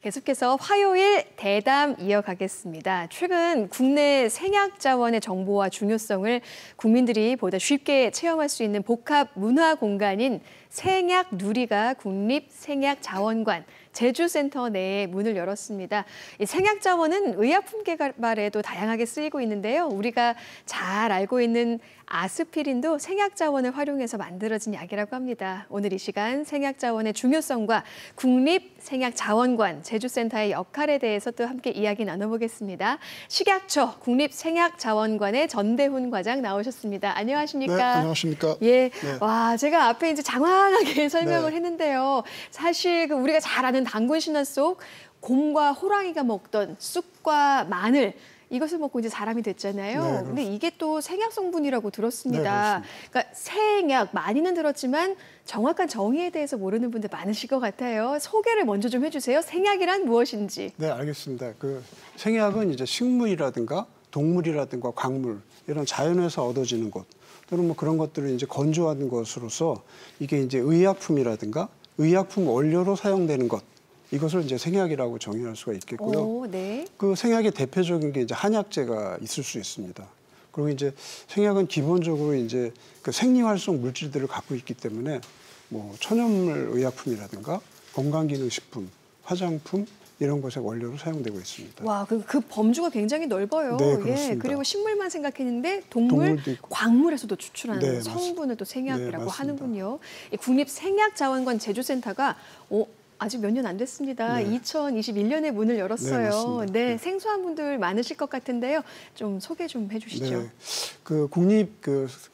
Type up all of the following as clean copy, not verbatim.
계속해서 화요일 대담 이어가겠습니다. 최근 국내 생약 자원의 정보와 중요성을 국민들이 보다 쉽게 체험할 수 있는 복합 문화 공간인 생약 누리가 국립생약자원관 제주센터 내에 문을 열었습니다. 이 생약자원은 의약품 개발에도 다양하게 쓰이고 있는데요. 우리가 잘 알고 있는 아스피린도 생약자원을 활용해서 만들어진 약이라고 합니다. 오늘 이 시간 생약자원의 중요성과 국립생약자원관 제주센터의 역할에 대해서 또 함께 이야기 나눠보겠습니다. 식약처 국립생약자원관의 전대훈 과장 나오셨습니다. 안녕하십니까? 네, 안녕하십니까? 예, 네. 와, 제가 앞에 이제 장황하게 설명을 했는데요. 사실 우리가 잘 아는 단군 신화 속 곰과 호랑이가 먹던 쑥과 마늘, 이것을 먹고 이제 사람이 됐잖아요. 네, 근데 이게 또 생약 성분이라고 들었습니다. 네, 그러니까 생약 많이는 들었지만 정확한 정의에 대해서 모르는 분들 많으실 것 같아요. 소개를 먼저 좀 해주세요. 생약이란 무엇인지. 네, 알겠습니다. 그 생약은 이제 식물이라든가 동물이라든가 광물 이런 자연에서 얻어지는 것 또는 뭐 그런 것들을 이제 건조한 것으로서 이게 이제 의약품이라든가 의약품 원료로 사용되는 것. 이것을 이제 생약이라고 정의할 수가 있겠고요. 오, 네. 그 생약의 대표적인 게 이제 한약재가 있을 수 있습니다. 그리고 이제 생약은 기본적으로 이제 그 생리활성 물질들을 갖고 있기 때문에 뭐 천연물 의약품이라든가 건강기능식품, 화장품 이런 것의 원료로 사용되고 있습니다. 와, 그 범주가 굉장히 넓어요. 네, 그렇습니다. 예, 그리고 식물만 생각했는데 동물, 광물에서도 추출하는 네, 성분을 또 생약이라고 네, 하는군요. 이 국립생약자원관 제주센터가 아직 몇 년 안 됐습니다. 네. 2021년에 문을 열었어요. 네, 네, 생소한 분들 많으실 것 같은데요. 좀 소개 좀 해주시죠. 네, 그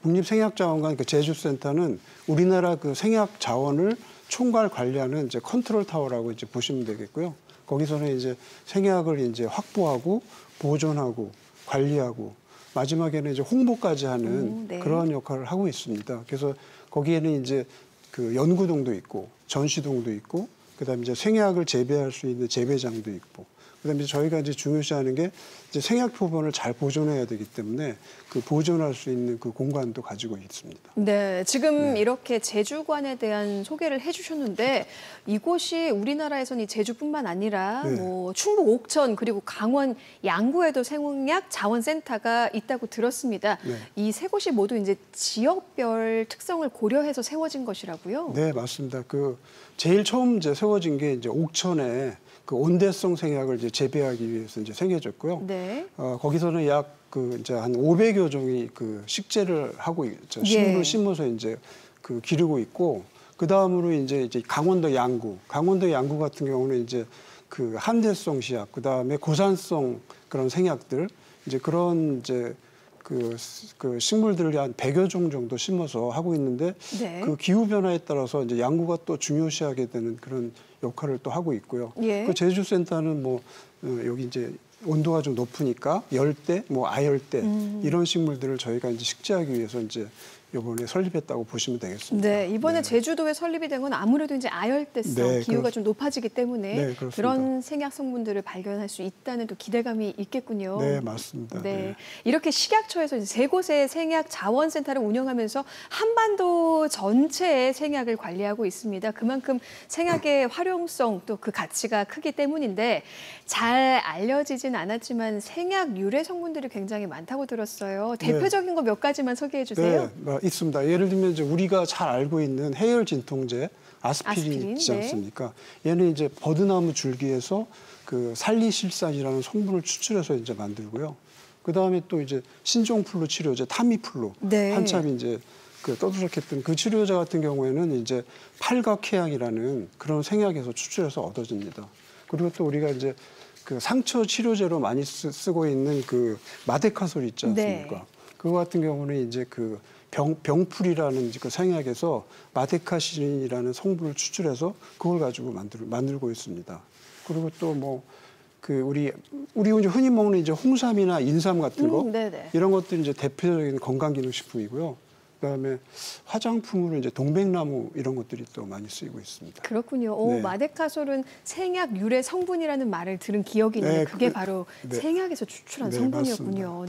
국립생약자원관 그 제주센터는 우리나라 그 생약 자원을 총괄 관리하는 이제 컨트롤 타워라고 이제 보시면 되겠고요. 거기서는 이제 생약을 이제 확보하고 보존하고 관리하고 마지막에는 이제 홍보까지 하는 네. 그러한 역할을 하고 있습니다. 그래서 거기에는 이제 그 연구동도 있고 전시동도 있고 그다음에 이제 생약을 재배할 수 있는 재배장도 있고, 그다음에 저희가 이제 중요시하는 게 이제 생약 표본을 잘 보존해야 되기 때문에 그 보존할 수 있는 그 공간도 가지고 있습니다. 네, 지금 이렇게 제주관에 대한 소개를 해주셨는데 이곳이 우리나라에서는 이 제주뿐만 아니라 뭐 충북 옥천 그리고 강원 양구에도 생약 자원센터가 있다고 들었습니다. 이 세 곳이 모두 이제 지역별 특성을 고려해서 세워진 것이라고요? 네, 맞습니다. 그 제일 처음 이제 세워진 게 이제 옥천에 그 온대성 생약을 이제 재배하기 위해서 이제 생겨졌고요. 네. 거기서는 약 그 이제 한 500여 종이 그 식재를 하고 있죠. 식물을 심어서 이제 그 기르고 있고, 그 다음으로 이제 강원도 양구 같은 경우는 이제 그 한대성 씨앗, 그 다음에 고산성 그런 생약들 이제 그런 이제 그 식물들을 한 100여 종 정도 심어서 하고 있는데 그 기후 변화에 따라서 이제 양구가 또 중요시하게 되는 그런 역할을 또 하고 있고요. 그 제주센터는 뭐 여기 이제 온도가 좀 높으니까 열대, 뭐 아열대 이런 식물들을 저희가 이제 식재하기 위해서 이제 이번에 설립했다고 보시면 되겠습니다. 네, 이번에 제주도에 설립이 된 건 아무래도 이제 아열대성 기후가 좀 높아지기 때문에 그런 생약 성분들을 발견할 수 있다는 또 기대감이 있겠군요. 네, 맞습니다. 네, 이렇게 식약처에서 이제 세 곳의 생약 자원센터를 운영하면서 한반도 전체의 생약을 관리하고 있습니다. 그만큼 생약의 활용성 또 그 가치가 크기 때문인데 잘 알려지진 않았지만 생약 유래 성분들이 굉장히 많다고 들었어요. 대표적인 거 몇 가지만 소개해 주세요. 네, 있습니다. 예를 들면 이제 우리가 잘 알고 있는 해열 진통제 아스피린 있지 않습니까? 얘는 이제 버드나무 줄기에서 그 살리실산이라는 성분을 추출해서 이제 만들고요. 그 다음에 또 이제 신종플루 치료제 타미플루 한참 이제 그 떠들썩했던 그 치료제 같은 경우에는 이제 팔각해양이라는 그런 생약에서 추출해서 얻어집니다. 그리고 또 우리가 이제 그 상처 치료제로 많이 쓰고 있는 그 마데카솔 있지 않습니까? 그거 같은 경우는 이제 그 병풀이라는 그 생약에서 마데카시린이라는 성분을 추출해서 그걸 가지고 만들고 있습니다. 그리고 또 뭐 그 우리 이제 흔히 먹는 이제 홍삼이나 인삼 같은 거 이런 것들이 이제 대표적인 건강기능식품이고요. 그다음에 화장품으로 이제 동백나무 이런 것들이 또 많이 쓰이고 있습니다. 그렇군요. 마데카솔은 생약 유래 성분이라는 말을 들은 기억이 있는데 그게 바로 생약에서 추출한 성분이었군요.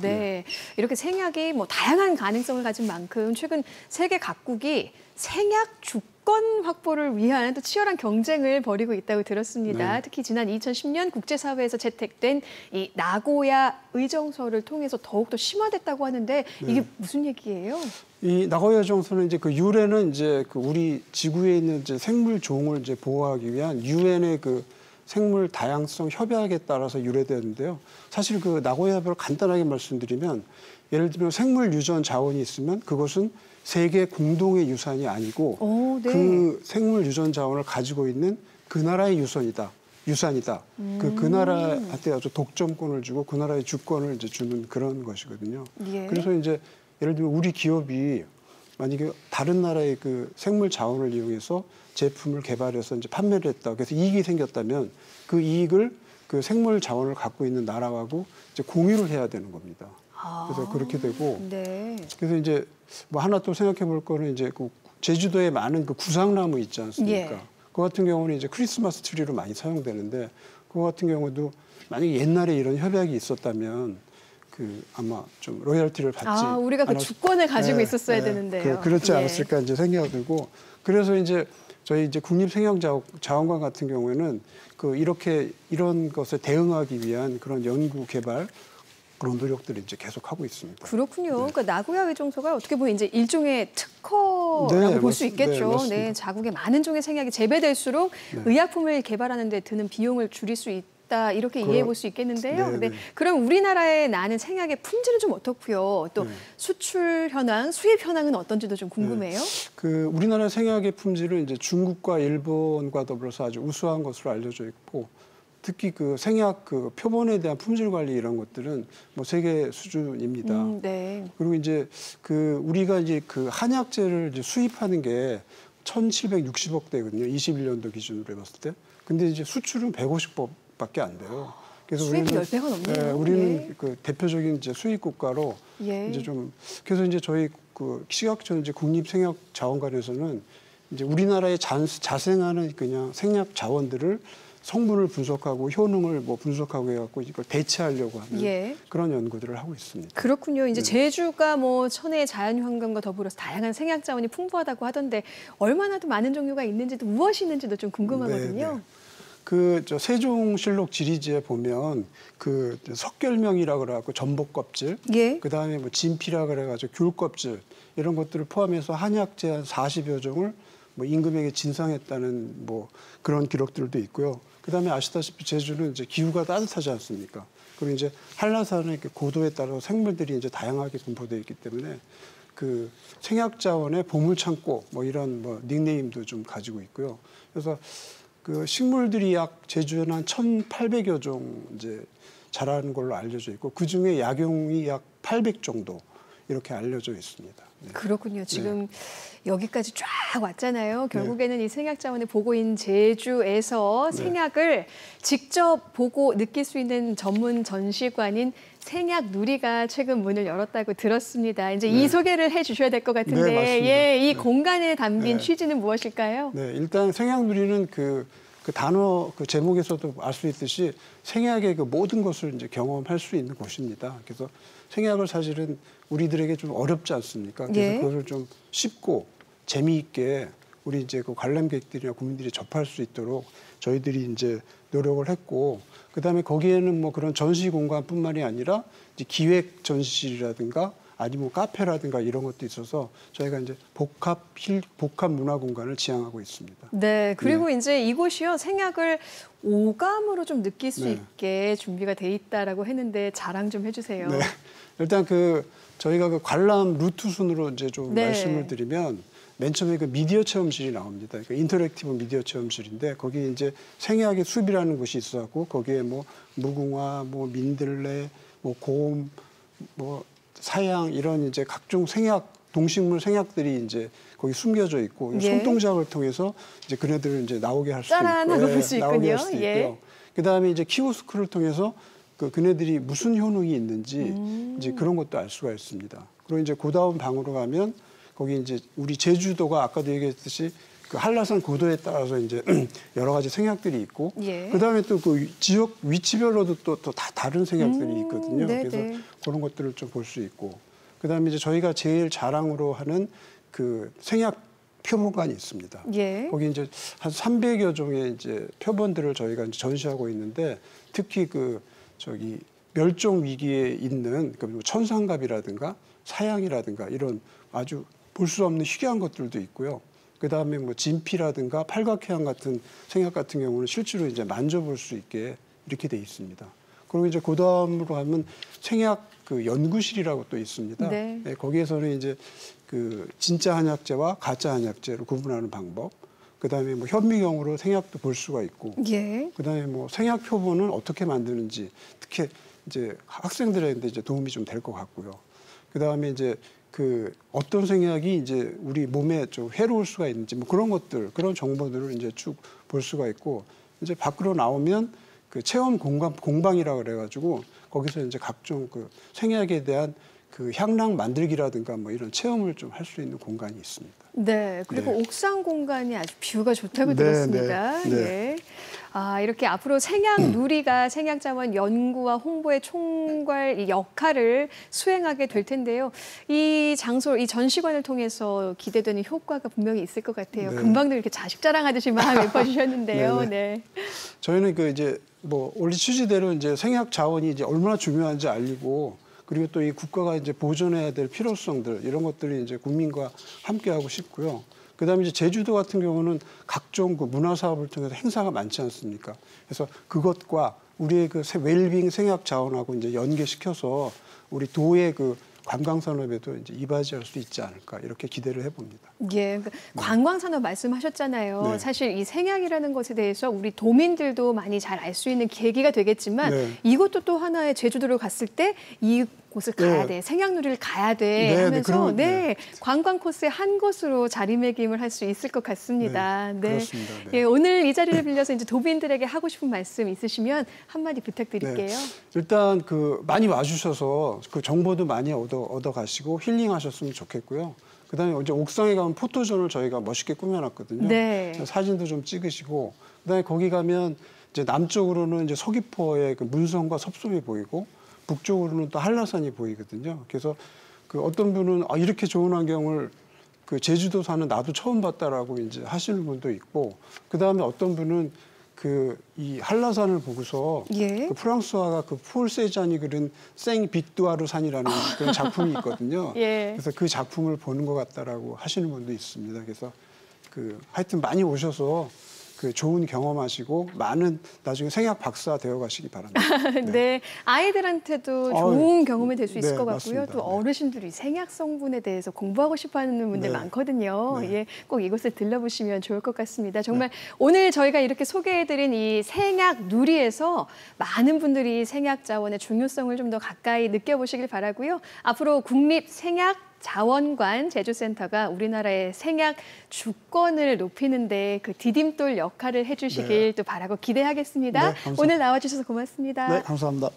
이렇게 생약이 뭐 다양한 가능성을 가진 만큼 최근 세계 각국이 생약 주권 확보를 위한 또 치열한 경쟁을 벌이고 있다고 들었습니다. 특히 지난 2010년 국제사회에서 채택된 이 나고야 의정서를 통해서 더욱더 심화됐다고 하는데 이게 무슨 얘기예요? 이 나고야 의정서는 이제 그 유엔은 이제 그 우리 지구에 있는 이제 생물 종을 이제 보호하기 위한 유엔의 그 생물 다양성 협약에 따라서 유래되는데요. 사실 그 나고야 협약을 간단하게 말씀드리면 예를 들면 생물 유전 자원이 있으면 그것은 세계 공동의 유산이 아니고 그 생물 유전 자원을 가지고 있는 그 나라의 유산이다. 그 나라한테 아주 독점권을 주고 그 나라의 주권을 이제 주는 그런 것이거든요. 그래서 이제 예를 들면 우리 기업이 만약에 다른 나라의 그 생물 자원을 이용해서 제품을 개발해서 이제 판매를 했다. 그래서 이익이 생겼다면 그 이익을 그 생물 자원을 갖고 있는 나라하고 이제 공유를 해야 되는 겁니다. 그래서 그렇게 되고 그래서 이제 뭐 하나 또 생각해 볼 거는 이제 그 제주도에 많은 그 구상나무 있지 않습니까? 그 같은 경우는 이제 크리스마스 트리로 많이 사용되는데 그 같은 경우도 만약에 옛날에 이런 협약이 있었다면 그 아마 좀 로열티를 받지 우리가 그 주권을 가지고 있었어야 되는데요. 그렇지 않았을까 이제 생각이 들고 그래서 이제 저희 이제 국립생약자원관 같은 경우에는 그 이런 것에 대응하기 위한 그런 연구 개발 그런 노력들을 이제 계속하고 있습니다. 그렇군요. 그러니까 나고야 의정서가 어떻게 보면 이제 일종의 특허라고 볼 수 있겠죠. 자국의 많은 종의 생약이 재배될수록 의약품을 개발하는 데 드는 비용을 줄일 수 있다. 이렇게 이해해 볼 수 있겠는데요. 근데 그럼 우리나라에 나는 생약의 품질은 좀 어떻고요? 또 수출 현황, 수입 현황은 어떤지도 좀 궁금해요. 그 우리나라 생약의 품질은 이제 중국과 일본과 더불어서 아주 우수한 것으로 알려져 있고 특히 그 생약 그 표본에 대한 품질 관리 이런 것들은 뭐 세계 수준입니다. 그리고 이제 그 우리가 이제 그 한약재를 이제 수입하는 게 1,760억 대거든요. 21년도 기준으로 해봤을 때. 근데 이제 수출은 150억밖에 안 돼요. 그래서 수입이 10배가 넘네요. 우리는 그 대표적인 이제 수입 국가로 이제 좀 그래서 이제 저희 그 식약처 이제 국립생약자원관에서는 이제 우리나라에 자생하는 그냥 생약 자원들을 성분을 분석하고 효능을 뭐 분석하고 해갖고 이걸 대체하려고 하는 그런 연구들을 하고 있습니다. 그렇군요. 이제 제주가 뭐 천혜의 자연환경과 더불어서 다양한 생약 자원이 풍부하다고 하던데 얼마나 더 많은 종류가 있는지도 무엇이 있는지도 좀 궁금하거든요. 그 저 세종실록 지리지에 보면 그 석결명이라 그래갖고 전복 껍질, 그 다음에 뭐 진피라 그래가지고 귤 껍질 이런 것들을 포함해서 한약재 한 40여 종을 뭐 임금에게 진상했다는 뭐 그런 기록들도 있고요. 그다음에 아시다시피 제주는 이제 기후가 따뜻하지 않습니까? 그리고 이제 한라산의 고도에 따라서 생물들이 이제 다양하게 분포되어 있기 때문에 그 생약 자원의 보물 창고 뭐 이런 뭐 닉네임도 좀 가지고 있고요. 그래서 그 식물들이 약 제주에는 한 1,800여 종 이제 자라는 걸로 알려져 있고 그 중에 약용이 약 800 정도 이렇게 알려져 있습니다. 그렇군요. 지금 여기까지 쫙 왔잖아요. 결국에는 이 생약 자원의 보고인 제주에서 생약을 직접 보고 느낄 수 있는 전문 전시관인 생약누리가 최근 문을 열었다고 들었습니다. 이제 이 소개를 해주셔야 될 것 같은데, 이 공간에 담긴 취지는 무엇일까요? 일단 생약누리는 그 단어 그 제목에서도 알 수 있듯이 생약의 그 모든 것을 이제 경험할 수 있는 곳입니다. 그래서 생약을 사실은 우리들에게 좀 어렵지 않습니까? 그래서 그것을 좀 쉽고 재미있게 우리 이제 그 관람객들이나 국민들이 접할 수 있도록 저희들이 이제 노력을 했고, 그다음에 거기에는 뭐 그런 전시 공간뿐만이 아니라 이제 기획 전시실이라든가 아니면 카페라든가 이런 것도 있어서 저희가 이제 복합 문화 공간을 지향하고 있습니다. 그리고 이제 이곳이요 생약을 오감으로 좀 느낄 수 있게 준비가 돼 있다라고 했는데 자랑 좀 해주세요. 일단 그 저희가 그 관람 루트 순으로 이제 좀 말씀을 드리면 맨 처음에 그 미디어 체험실이 나옵니다. 그러니까 인터랙티브 미디어 체험실인데 거기 이제 생약의 숲이라는 곳이 있어갖고 거기에 뭐 무궁화, 뭐 민들레, 뭐 곰, 뭐 사양 이런 이제 각종 생약 동식물 생약들이 이제 거기 숨겨져 있고 손동작을 통해서 이제 그네들을 이제 나오게 할 수도 있고, 볼 수 있군요. 그다음에 이제 키오스크를 통해서 그네들이 무슨 효능이 있는지 이제 그런 것도 알 수가 있습니다. 그리고 이제 고다운 방으로 가면 거기 이제 우리 제주도가 아까도 얘기했듯이 그 한라산 고도에 따라서 이제 여러 가지 생약들이 있고, 그다음에 또 그 지역 위치별로도 또 다 다른 생약들이 있거든요. 그래서 그런 것들을 좀 볼 수 있고, 그다음에 이제 저희가 제일 자랑으로 하는 그 생약 표본관이 있습니다. 예. 거기 이제 한 300여 종의 이제 표본들을 저희가 이제 전시하고 있는데 특히 멸종 위기에 있는 천상갑이라든가 사양이라든가 이런 아주 볼 수 없는 희귀한 것들도 있고요. 그다음에 뭐 진피라든가 팔각해양 같은 생약 같은 경우는 실제로 이제 만져볼 수 있게 이렇게 돼 있습니다. 그리고 이제 그다음으로 하면 생약 연구실이라고 또 있습니다. 네. 네, 거기에서는 이제 진짜 한약재와 가짜 한약재를 구분하는 방법, 그다음에 뭐 현미경으로 생약도 볼 수가 있고, 예. 그다음에 뭐 생약 표본을 어떻게 만드는지 특히 이제 학생들한테 이제 도움이 좀 될 것 같고요. 그다음에 이제 어떤 생약이 이제 우리 몸에 좀 해로울 수가 있는지 뭐 그런 것들, 그런 정보들을 이제 쭉 볼 수가 있고, 이제 밖으로 나오면 체험 공방이라고 그래가지고 거기서 이제 각종 생약에 대한 향락 만들기라든가 뭐 이런 체험을 좀 할 수 있는 공간이 있습니다. 네, 그리고 네. 옥상 공간이 아주 뷰가 좋다고 네, 들었습니다. 네, 네. 예. 이렇게 앞으로 생약 누리가 생약자원 연구와 홍보의 총괄 이 역할을 수행하게 될 텐데요. 이 장소, 이 전시관을 통해서 기대되는 효과가 분명히 있을 것 같아요. 네. 금방도 이렇게 자식 자랑하듯이 막 읊어주셨는데요. 네, 네. 저희는 이제 뭐 원래 취지대로 이제 생약 자원이 이제 얼마나 중요한지 알리고, 그리고 또 이 국가가 이제 보존해야 될 필요성들 이런 것들이 이제 국민과 함께 하고 싶고요. 그다음에 이제 제주도 같은 경우는 각종 문화 사업을 통해서 행사가 많지 않습니까? 그래서 그것과 우리의 웰빙 생약 자원하고 이제 연계시켜서 우리 도의 관광 산업에도 이제 이바지할 수 있지 않을까 이렇게 기대를 해봅니다. 예, 관광 산업 말씀하셨잖아요. 네. 사실 이 생약이라는 것에 대해서 우리 도민들도 많이 잘 알 수 있는 계기가 되겠지만 네. 이것도 또 하나의 제주도를 갔을 때 이곳을 가야 돼, 생약누리를 가야 돼 하면서 관광 코스의 한 곳으로 자리매김을 할 수 있을 것 같습니다. 네, 그렇습니다. 네. 예, 오늘 이 자리를 빌려서 이제 도민들에게 하고 싶은 말씀 있으시면 한마디 부탁드릴게요. 네. 일단 많이 와주셔서 정보도 많이 얻어 가시고 힐링하셨으면 좋겠고요. 그다음에 이제 옥상에 가면 포토존을 저희가 멋있게 꾸며놨거든요. 네. 사진도 좀 찍으시고, 그다음에 거기 가면 이제 남쪽으로는 이제 서귀포의 문성과 섭송이 보이고, 북쪽으로는 또 한라산이 보이거든요. 그래서 어떤 분은 이렇게 좋은 환경을 제주도 사는 나도 처음 봤다라고 이제 하시는 분도 있고, 그다음에 어떤 분은 이 한라산을 보고서 예. 프랑스화가 폴 세잔이 그린 생 빅두아르 산이라는 그런 작품이 있거든요. 예. 그래서 그 작품을 보는 것 같다라고 하시는 분도 있습니다. 그래서 하여튼 많이 오셔서 좋은 경험하시고 많은 나중에 생약 박사 되어 가시기 바랍니다. 네, 아이들한테도 좋은 경험이 될 수 있을 네, 것 같고요. 맞습니다. 또 어르신들이 생약 성분에 대해서 공부하고 싶어하는 분들 네. 많거든요. 네. 예, 꼭 이곳을 들러보시면 좋을 것 같습니다. 정말 오늘 저희가 이렇게 소개해드린 이 생약 누리에서 많은 분들이 생약 자원의 중요성을 좀 더 가까이 느껴보시길 바라고요. 앞으로 국립 생약 자원관 제주센터가 우리나라의 생약 주권을 높이는 데 디딤돌 역할을 해주시길 또 바라고 기대하겠습니다. 네, 감사합니다. 오늘 나와주셔서 고맙습니다. 네, 감사합니다.